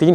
3